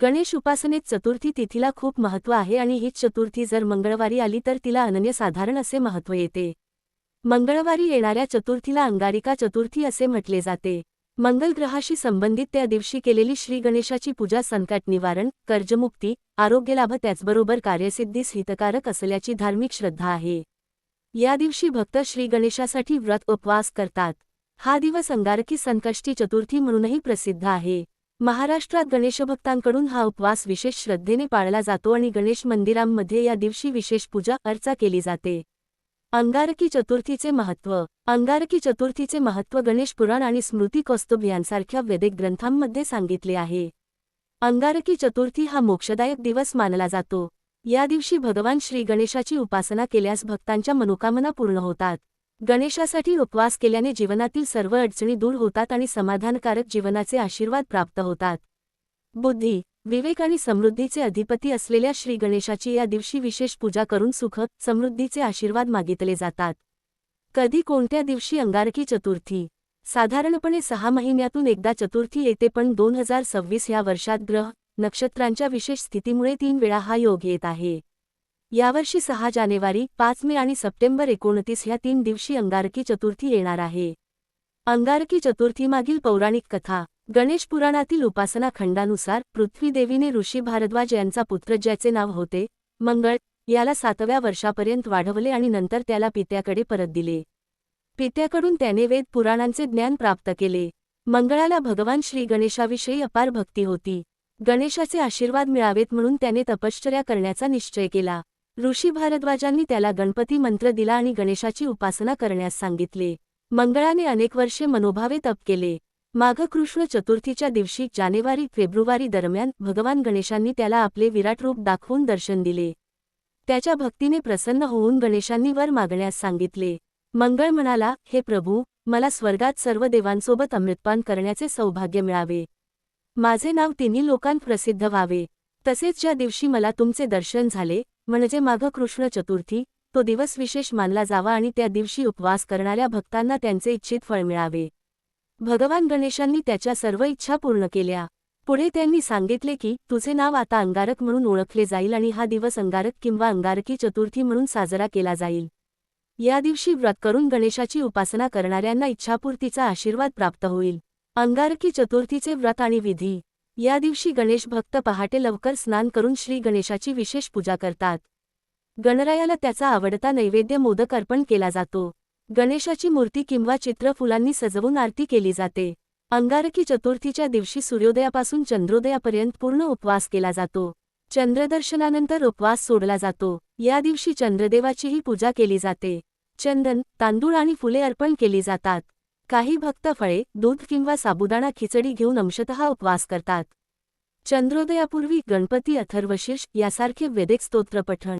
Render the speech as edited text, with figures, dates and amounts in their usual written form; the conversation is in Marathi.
गणेश उपासनेत चतुर्थी तिथीला खूप महत्त्व आहे आणि हीच चतुर्थी जर मंगळवारी आली तर तिला अनन्यसाधारण असे महत्त्व येते। मंगळवारी येणाऱ्या चतुर्थीला अंगारिका चतुर्थी असे म्हटले जाते। मंगल ग्रहाशी संबंधित त्या दिवशी केलेली श्री गणेशाची पूजा संकट निवारण, कर्जमुक्ती, आरोग्यलाभ त्याचबरोबर कार्यसिद्धीस हितकारक असल्याची धार्मिक श्रद्धा आहे। या दिवशी भक्त श्री गणेशासाठी व्रत उपवास करतात। हा दिवस अंगारकी संकष्टी चतुर्थी म्हणूनही प्रसिद्ध आहे। महाराष्ट्रात गणेशभक्तांकडून हा उपवास विशेष श्रद्धेने पाळला जातो आणि गणेश मंदिरांमध्ये या दिवशी विशेष पूजा अर्चा केली जाते। अंगारकी चतुर्थीचे महत्त्व। अंगारकी चतुर्थीचे महत्त्व गणेश पुराण आणि स्मृती कौस्तुभ यांसारख्या वैदिक ग्रंथांमध्ये सांगितले आहे। अंगारकी चतुर्थी हा मोक्षदायक दिवस मानला जातो। या दिवशी भगवान श्री गणेशाची उपासना केल्यास भक्तांच्या मनोकामना पूर्ण होतात। गणेशासाठी उपवास केल्याने जीवनातील सर्व अडचणी दूर होतात आणि समाधानकारक जीवनाचे आशीर्वाद प्राप्त होतात। बुद्धी, विवेक आणि समृद्धीचे अधिपती असलेल्या श्री गणेशाची या दिवशी विशेष पूजा करून सुख, समृद्धीचे आशीर्वाद मागितले जातात। कधी कोणत्या दिवशी अंगारकी चतुर्थी? साधारणपणे 6 महिन्यातून एकदा चतुर्थी येते, पण 2026 ह्या वर्षात ग्रह, नक्षत्रांच्या विशेष स्थितीमुळे 3 वेळा हा योग येत आहे। यावर्षी 6 जानेवारी, 5 मे आणि सप्टेंबर 29 ह्या 3 दिवशी अंगारकी चतुर्थी येणार आहे। अंगारकी चतुर्थीमागील पौराणिक कथा। गणेश पुराणातील उपासना खंडानुसार पृथ्वी देवीने ऋषी भारद्वाज यांचा पुत्र ज्याचे नाव होते मंगळ याला 7व्या वर्षापर्यंत वाढवले आणि नंतर त्याला पित्याकडे परत दिले। पित्याकडून त्याने वेद पुराणांचे ज्ञान प्राप्त केले। मंगळाला भगवान श्री गणेशाविषयी अपार भक्ती होती। गणेशाचे आशीर्वाद मिळावेत म्हणून त्याने तपश्चर्या करण्याचा निश्चय केला। ऋषी भारद्वाजांनी त्याला गणपती मंत्र दिला आणि गणेशाची उपासना करण्यास सांगितले। मंगळाने अनेक वर्षे मनोभावे तप केले। माघ कृष्ण चतुर्थीच्या दिवशी जानेवारी-फेब्रुवारी दरम्यान भगवान गणेशांनी त्याला आपले विराट रूप दाखवून दर्शन दिले। त्याच्या भक्तीने प्रसन्न होऊन गणेशांनी वर मागण्यास सांगितले। मंगळ म्हणाला, हे प्रभू, मला स्वर्गात सर्व देवांसोबत अमृतपान करण्याचे सौभाग्य मिळावे। माझे नाव तिन्ही लोकांत प्रसिद्ध व्हावे। तसेच ज्या दिवशी मला तुमचे दर्शन झाले, म्हणजे माघ कृष्ण चतुर्थी, तो दिवस विशेष मानला जावा आणि त्या दिवशी उपवास करणाऱ्या भक्तांना त्यांचे इच्छित फळ मिळावे। भगवान गणेशांनी त्याच्या सर्व इच्छा पूर्ण केल्या। पुढे त्यांनी सांगितले की तुझे नाव आता अंगारक म्हणून ओळखले जाईल आणि हा दिवस अंगारक किंवा अंगारकी चतुर्थी म्हणून साजरा केला जाईल। या दिवशी व्रत करून गणेशाची उपासना करणाऱ्यांना इच्छापूर्तीचा आशीर्वाद प्राप्त होईल। अंगारकी चतुर्थीचे व्रत आणि विधी। या दिवशी गणेश भक्त पहाटे लवकर स्नान करून श्री गणेशाची विशेष पूजा करतात। गणरायाला त्याचा आवडता नैवेद्य मोदक अर्पण केला जातो। गणेशाची मूर्ती किंवा चित्र फुलांनी सजवून आरती केली जाते। अंगारकी चतुर्थीच्या दिवशी सूर्योदयापासून चंद्रोदयापर्यंत पूर्ण उपवास केला जातो। चंद्रदर्शनानंतर उपवास सोडला जातो। या दिवशी चंद्रदेवाचीही पूजा केली जाते। चंदन, तांदूळ आणि फुले अर्पण केली जातात। काही भक्त फळे, दूध किंवा साबुदाणा खिचडी घेऊन अंशतः उपवास करतात। चंद्रोदयापूर्वी गणपती अथर्वशीर्ष यासारखे वैदिक स्तोत्र पठण